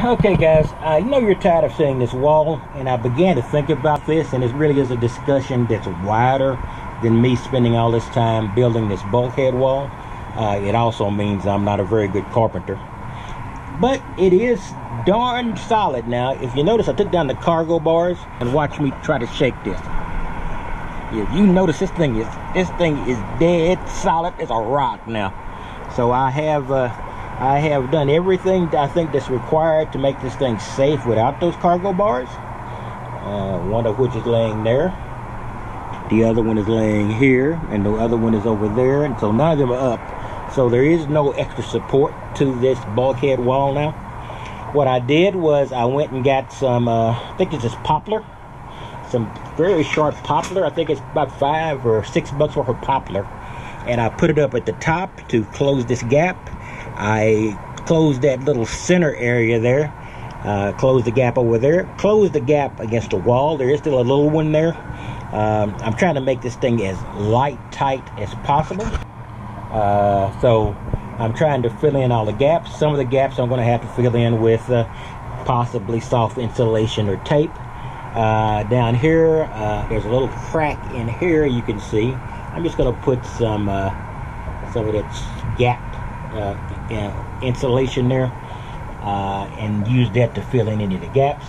Okay guys, you know you're tired of seeing this wall, and I began to think about this, and it really is a discussion that's wider than me spending all this time building this bulkhead wall. It also means I'm not a very good carpenter, but it is darn solid. Now if you notice, I took down the cargo bars, and watch me try to shake this. If you notice, this thing is dead solid as a rock now. So I have done everything I think that's required to make this thing safe without those cargo bars. One of which is laying there. The other one is laying here, and the other one is over there, and so none of them are up. So there is no extra support to this bulkhead wall now. What I did was I went and got some, I think it's just poplar. Some very sharp poplar. I think it's about $5 or $6 worth of poplar. And I put it up at the top to close this gap. I closed that little center area there, closed the gap over there, closed the gap against the wall. There is still a little one there. I'm trying to make this thing as tight as possible. So I'm trying to fill in all the gaps. Some of the gaps I'm going to have to fill in with possibly soft insulation or tape. Down here, there's a little crack in here you can see. I'm just going to put some of that gap insulation there and use that to fill in any of the gaps.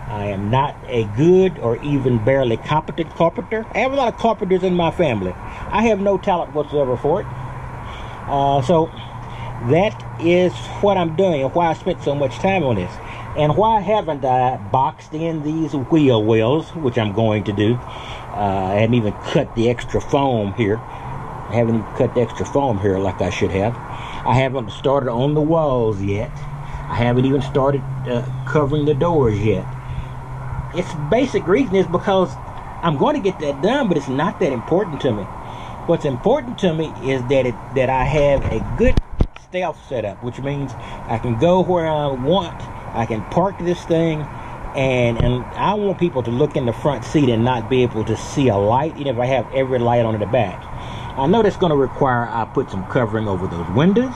I am not a good or even barely competent carpenter. I have a lot of carpenters in my family. I have no talent whatsoever for it. So that is what I'm doing, and why I spent so much time on this. And why haven't I boxed in these wheel wells, which I'm going to do. I hadn't even cut the extra foam here. I haven't even cut the extra foam here like I should have. I haven't started on the walls yet. I haven't even started covering the doors yet. Its basic reason is because I'm going to get that done, but it's not that important to me. What's important to me is that I have a good stealth setup, which means I can go where I want. I can park this thing, and I want people to look in the front seat and not be able to see a light, even if I have every light on in the back. I know that's going to require I put some covering over those windows,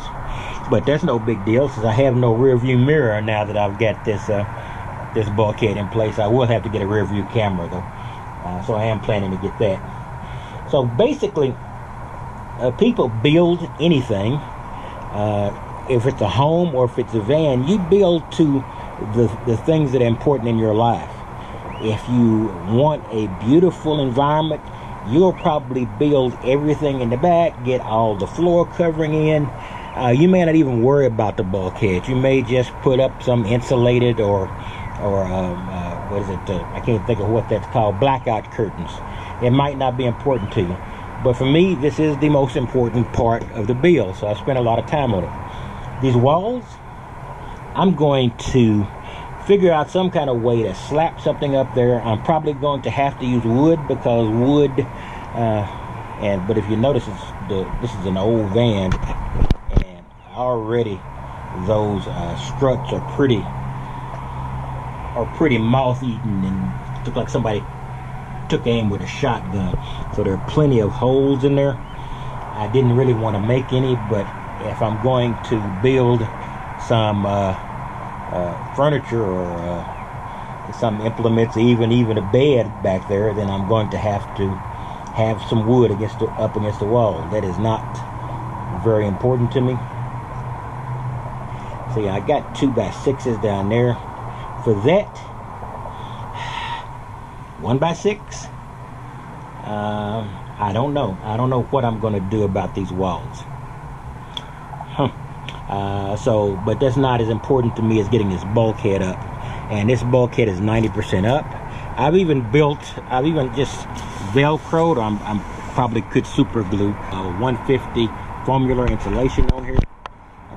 but that's no big deal since I have no rear view mirror now that I've got this bulkhead in place. I will have to get a rear view camera though, so I am planning to get that. So basically, people build anything. If it's a home or if it's a van, you build to the things that are important in your life. If you want a beautiful environment, you'll probably build everything in the back, get all the floor covering in. You may not even worry about the bulkhead. You may just put up some insulated or what is it? I can't think of what that's called, blackout curtains. It might not be important to you. But for me, this is the most important part of the build, so I spent a lot of time on it. These walls, I'm going to figure out some kind of way to slap something up there. I'm probably going to have to use wood because wood, but if you notice, this is an old van, and already those struts are pretty moth-eaten and look like somebody took aim with a shotgun. So there are plenty of holes in there. I didn't really want to make any, but if I'm going to build some furniture or some implements, even a bed back there, then I'm going to have some wood up against the wall. That is not very important to me. See, I got 2x6s down there. For that, 1x6. I don't know. I don't know what I'm going to do about these walls. But that's not as important to me as getting this bulkhead up. And this bulkhead is 90% up. I've even just Velcroed. I'm probably could super glue 150 formula insulation on here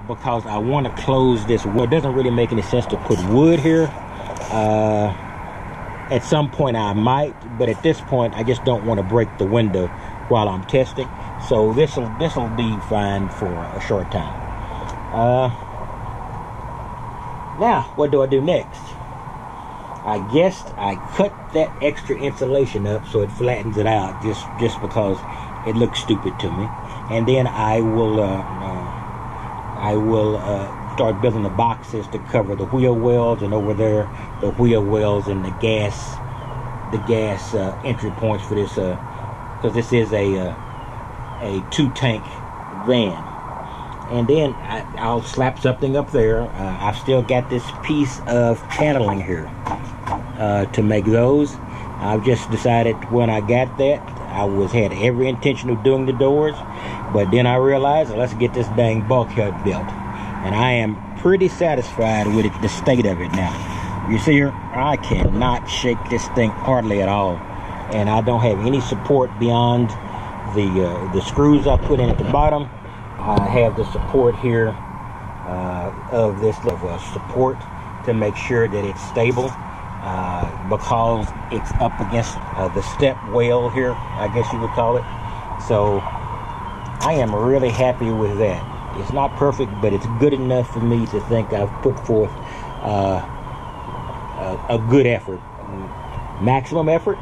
because I want to close this. Well, it doesn't really make any sense to put wood here. At some point I might, but at this point I just don't want to break the window while I'm testing. So this'll be fine for a short time. Now what do I do next? I guess I cut that extra insulation up so it flattens it out, just because it looks stupid to me. And then I will start building the boxes to cover the wheel wells, and over there the wheel wells and the gas entry points for this, because this is a 2-tank van. And then I'll slap something up there. I've still got this piece of paneling here to make those. I've just decided when I got that, I had every intention of doing the doors, but then I realized, let's get this dang bulkhead built. And I am pretty satisfied with the state of it now. You see here, I cannot shake this thing hardly at all, and I don't have any support beyond the screws I put in at the bottom. I have the support here of this support to make sure that it's stable, because it's up against the step well here, I guess you would call it. So I am really happy with that. It's not perfect, but it's good enough for me to think I've put forth a good effort. Maximum effort?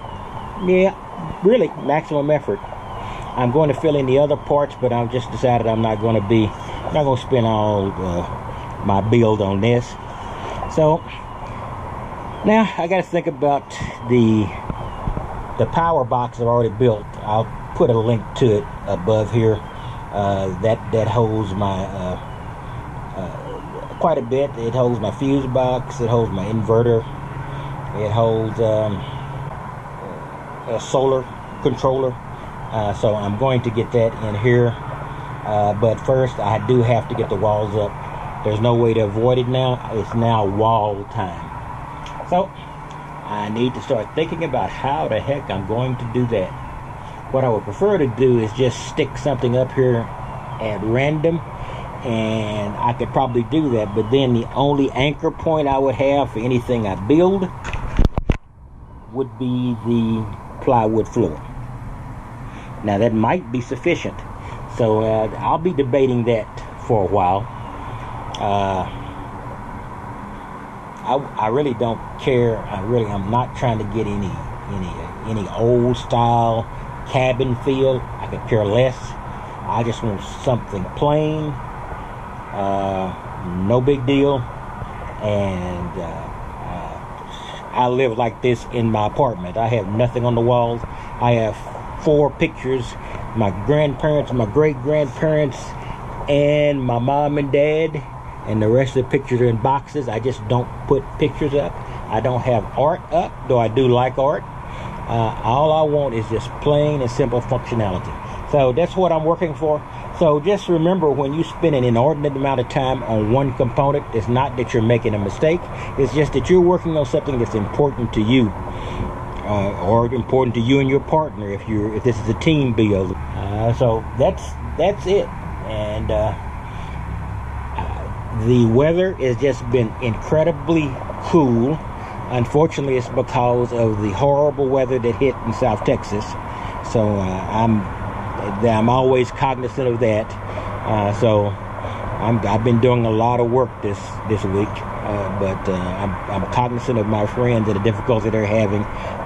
Yeah, really maximum effort. I'm going to fill in the other parts, but I've just decided I'm not going to spend all my build on this. So now I got to think about the power box I've already built. I'll put a link to it above here. That holds my quite a bit. It holds my fuse box. It holds my inverter. It holds a solar controller. So I'm going to get that in here. But first, I do have to get the walls up. There's no way to avoid it now. It's now wall time. So I need to start thinking about how the heck I'm going to do that. What I would prefer to do is just stick something up here at random, and I could probably do that, but then the only anchor point I would have for anything I build would be the plywood floor. Now that might be sufficient, so I'll be debating that for a while. I really don't care. I'm not trying to get any old style cabin feel. I could care less. I just want something plain, no big deal, and I live like this in my apartment. I have nothing on the walls. I have 4 pictures: my grandparents, my great-grandparents, and my mom and dad, and the rest of the pictures are in boxes. I just don't put pictures up. I don't have art up, though I do like art. All I want is just plain and simple functionality. So that's what I'm working for. So just remember, when you spend an inordinate amount of time on one component, it's not that you're making a mistake. It's just that you're working on something that's important to you, or important to you and your partner if this is a team build. So that's it. And the weather has just been incredibly cool. Unfortunately, it's because of the horrible weather that hit in South Texas. So I'm always cognizant of that. So I've been doing a lot of work this week, but I'm cognizant of my friends and the difficulty they're having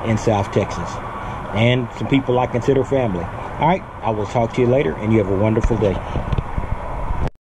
in South Texas, and some people I consider family. All right, I will talk to you later, and you have a wonderful day.